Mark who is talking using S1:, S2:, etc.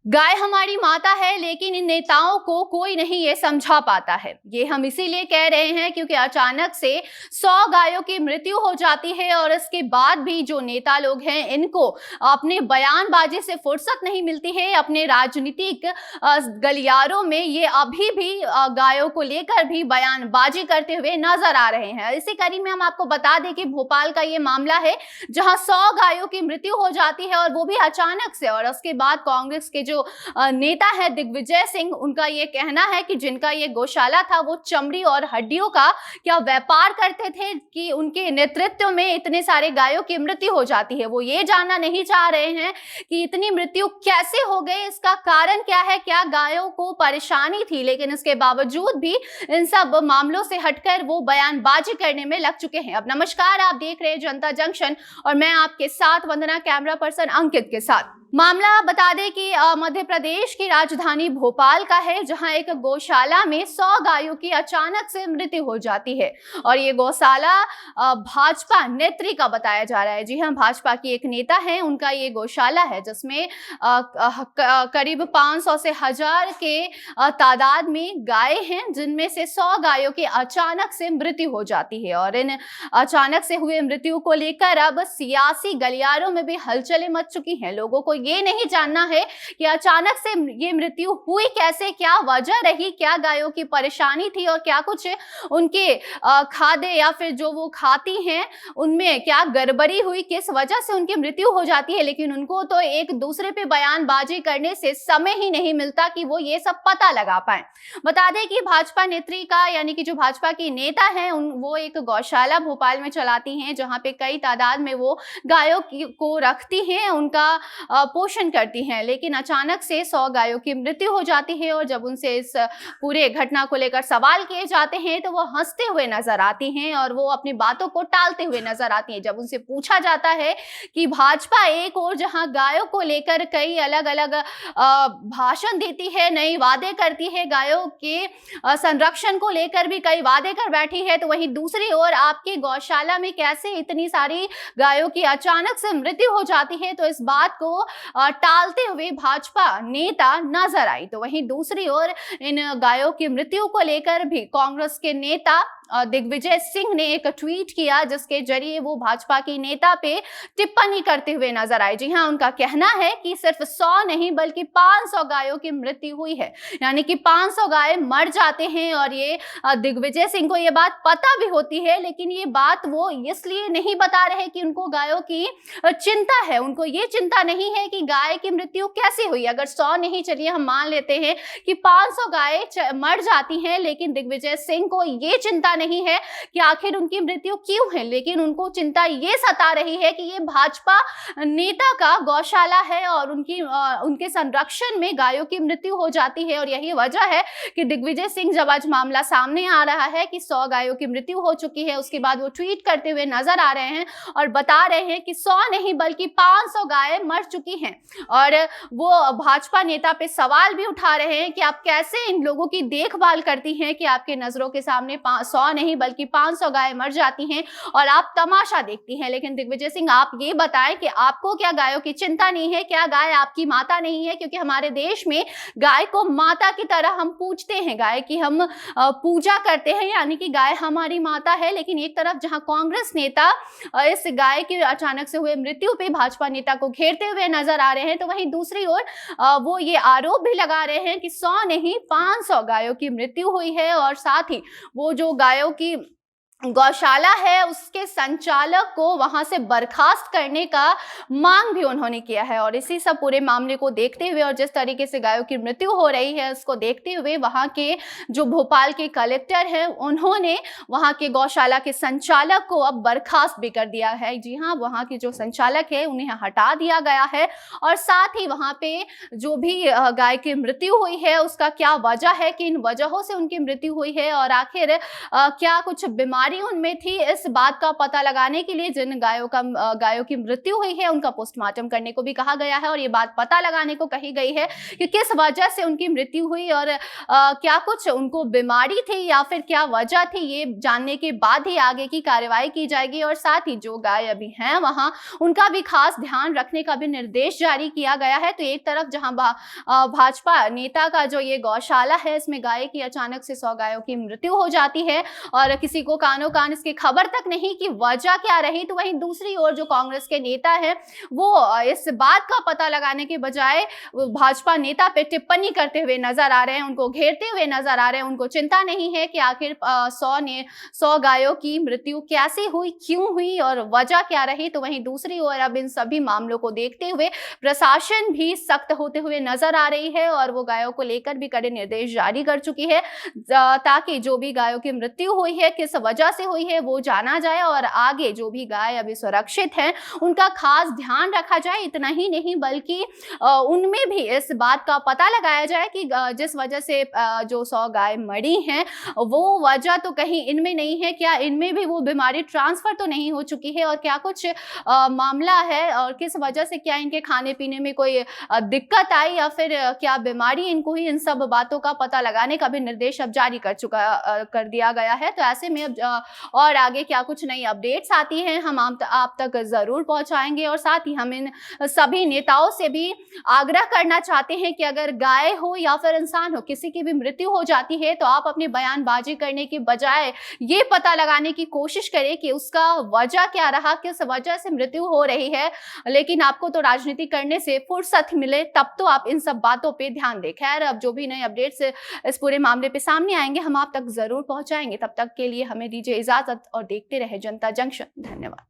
S1: गाय हमारी माता है, लेकिन इन नेताओं को कोई नहीं ये समझा पाता है। ये हम इसीलिए कह रहे हैं क्योंकि अचानक से 100 गायों की मृत्यु हो जाती है और इसके बाद भी जो नेता लोग हैं इनको अपने बयानबाजी से फुर्सत नहीं मिलती है। अपने राजनीतिक गलियारों में ये अभी भी गायों को लेकर भी बयानबाजी करते हुए नजर आ रहे हैं। इसी कड़ी में हम आपको बता दें कि भोपाल का ये मामला है जहां 100 गायों की मृत्यु हो जाती है और वो भी अचानक से। और उसके बाद कांग्रेस के जो नेता है दिग्विजय सिंह, उनका ये कहना है कि जिनका ये गौशाला था वो चमड़ी और हड्डियों का क्या व्यापार करते थे कि उनके नेतृत्व में इतने सारे गायों की मृत्यु हो जाती है। वो ये जानना नहीं चाह रहे हैं कि इतनी मृत्यु कैसे हो गई, इसका कारण क्या है, क्या गायों को परेशानी थी। लेकिन इसके बावजूद भी इन सब मामलों से हटकर वो बयानबाजी करने में लग चुके हैं। अब नमस्कार, आप देख रहे हैं जनता जंक्शन और मैं आपके साथ वंदना, कैमरा पर्सन अंकित के साथ। मामला बता दें कि मध्य प्रदेश की राजधानी भोपाल का है, जहां एक गौशाला में 100 गायों की अचानक से मृत्यु हो जाती है। और ये गौशाला भाजपा नेत्री का बताया जा रहा है। जी हां, भाजपा की एक नेता है, उनका ये गौशाला है जिसमें करीब 500 से 1000 के तादाद में गाय हैं, जिनमें से 100 गायों की अचानक से मृत्यु हो जाती है। और इन अचानक से हुए मृत्यु को लेकर अब सियासी गलियारों में भी हलचलें मच चुकी हैं। लोगों को ये नहीं जानना है कि अचानक से ये मृत्यु हुई कैसे, क्या वजह रही, क्या गायों की परेशानी थी और क्या कुछ उनके खाद्य या फिर जो वो खाती हैं उनमें क्या गड़बड़ी हुई, किस वजह से उनकी मृत्यु हो जाती है। लेकिन उनको तो एक दूसरे पे बयानबाजी करने से समय ही नहीं मिलता कि वो ये सब पता लगा पाए। बता दें कि भाजपा नेत्री का यानी कि जो भाजपा की नेता है वो एक गौशाला भोपाल में चलाती हैं, जहां पे कई तादाद में वो गायों को रखती हैं, उनका पोषण करती हैं। लेकिन अचानक से 100 गायों की मृत्यु हो जाती है और जब उनसे इस पूरे घटना को लेकर सवाल किए जाते हैं तो वो हंसते हुए नजर आती हैं और वो अपनी बातों को टालते हुए नजर आती हैं। जब उनसे पूछा जाता है कि भाजपा एक और जहां गायों को लेकर कई अलग अलग भाषण देती है, नए वादे करती है, गायों के संरक्षण को लेकर भी कई वादे कर बैठी है, तो वहीं दूसरी ओर आपके गौशाला में कैसे इतनी सारी गायों की अचानक से मृत्यु हो जाती है, तो इस बात को टालते हुए भाजपा नेता नजर आई। तो वहीं दूसरी ओर इन गायों की मृत्यु को लेकर भी कांग्रेस के नेता दिग्विजय सिंह ने एक ट्वीट किया, जिसके जरिए वो भाजपा की नेता पे टिप्पणी करते हुए नजर आए। जी हां, उनका कहना है कि सिर्फ 100 नहीं बल्कि 500 गायों की मृत्यु हुई है, यानी कि 500 गाय मर जाते हैं। और ये दिग्विजय सिंह को ये बात पता भी होती है, लेकिन ये बात वो इसलिए नहीं बता रहे कि उनको गायों की चिंता है। उनको ये चिंता नहीं है कि गाय की मृत्यु कैसे हुई। अगर 100 नहीं, चलिए हम मान लेते हैं कि 500 गाय मर जाती हैं, लेकिन दिग्विजय सिंह को ये चिंता नहीं है कि आखिर उनकी मृत्यु क्यों है। लेकिन उनको चिंता ये सता रही है कि ये भाजपा नेता का गौशाला है और उनके संरक्षण में गायों की मृत्यु हो जाती है। और यही वजह है कि दिग्विजय सिंह जब आज मामला सामने आ रहा है कि 100 गायों की मृत्यु हो चुकी है, उसके बाद वो ट्वीट करते हुए नजर आ रहे हैं और बता रहे हैं कि 100 नहीं बल्कि 500 गाय मर चुकी हैं। और वो भाजपा नेता पे सवाल भी उठा रहे हैं कि आप कैसे इन लोगों की देखभाल करती हैं कि आपके नजरों के सामने 100 नहीं बल्कि 500 गाय मर जाती हैं और आप तमाशा देखती हैं। लेकिन दिग्विजय सिंह, आप ये बताएं कि आपको क्या गायों की चिंता नहीं है? क्या गाय आपकी माता नहीं है? क्योंकि हमारे देश में गाय को माता की तरह हम पूजते हैं, गाय की हम पूजा करते हैं, यानी कि गाय हमारी माता है। लेकिन एक तरफ जहां कांग्रेस नेता इस गाय की अचानक से हुए मृत्यु पे भाजपा नेता को घेरते हुए नजर आ रहे हैं, तो वहीं दूसरी ओर वो ये आरोप भी लगा रहे हैं कि 100 नहीं 500 गायों की मृत्यु हुई है। और साथ ही वो जो गायों की गौशाला है उसके संचालक को वहां से बर्खास्त करने का मांग भी उन्होंने किया है। और इसी सब पूरे मामले को देखते हुए और जिस तरीके से गायों की मृत्यु हो रही है उसको देखते हुए वहां के जो भोपाल के कलेक्टर हैं उन्होंने वहां के गौशाला के संचालक को अब बर्खास्त भी कर दिया है। जी हाँ, वहां के जो संचालक है उन्हें हटा दिया गया है। और साथ ही वहां पे जो भी गाय की मृत्यु हुई है उसका क्या वजह है, किन वजहों से उनकी मृत्यु हुई है और आखिर क्या कुछ बीमारी बीमारी उनमें थी, इस बात का पता लगाने के लिए जिन गायों की मृत्यु हुई है उनका पोस्टमार्टम करने को भी कहा गया है और ये बात पता लगाने को कही गई है कि किस वजह से उनकी मृत्यु हुई और क्या कुछ उनको बीमारी थी या फिर क्या वजह थी, ये जानने के बाद ही आगे की कार्रवाई की जाएगी। और साथ ही जो गाय अभी हैं वहां, उनका भी खास ध्यान रखने का भी निर्देश जारी किया गया है। तो एक तरफ जहां भाजपा नेता का जो ये गौशाला है, इसमें गाय की अचानक से 100 गायों की मृत्यु हो जाती है और किसी को कानो कान इसकी खबर तक नहीं कि वजह क्या रही, तो वहीं दूसरी ओर जो कांग्रेस के नेता है वो इस बात का पता लगाने के बजाय भाजपा नेता पे टिप्पणी करते हुए नजर आ रहे हैं, उनको घेरते हुए नजर आ रहे हैं। उनको चिंता नहीं है कि आखिर 100 गायों की मृत्यु कैसे हुई, क्यों हुई और वजह क्या रही। तो वहीं दूसरी ओर अब इन सभी मामलों को देखते हुए प्रशासन भी सख्त होते हुए नजर आ रही है और वो गायों को लेकर भी कड़े निर्देश जारी कर चुकी है ताकि जो भी गायों की मृत्यु हुई है, किस वजह से हुई है, वो जाना जाए और आगे जो भी गाय अभी सुरक्षित है उनका खास ध्यान रखा जाए। इतना ही नहीं बल्कि उनमें भी इस बात का पता लगाया जाए कि जिस वजह से जो 100 गाय मरी हैं वो वजह तो कहीं इनमें नहीं है, क्या इनमें भी वो बीमारी ट्रांसफर तो नहीं हो चुकी है और क्या कुछ मामला है और किस वजह से, क्या इनके खाने पीने में कोई दिक्कत आई या फिर क्या बीमारी इनको हुई, इन सब बातों का पता लगाने का भी निर्देश अब जारी कर दिया गया है। तो ऐसे में अब और आगे क्या कुछ नई अपडेट्स आती हैं हम आप तक जरूर पहुंचाएंगे और साथ ही हम इन सभी नेताओं से भी आग्रह करना चाहते हैं कि अगर गाय हो या फिर इंसान हो, किसी की भी मृत्यु हो जाती है तो आप अपनी बयानबाजी करने की बजाय ये पता लगाने की कोशिश करें कि उसका वजह क्या रहा, किस वजह से मृत्यु हो रही है। लेकिन आपको तो राजनीति करने से फुर्सत मिले तब तो आप इन सब बातों पे ध्यान दें। खैर, अब जो भी नए अपडेट्स इस पूरे मामले पे सामने आएंगे हम आप तक जरूर पहुंचाएंगे। तब तक के लिए हमें दीजिए इजाजत और देखते रहे जनता जंक्शन। धन्यवाद।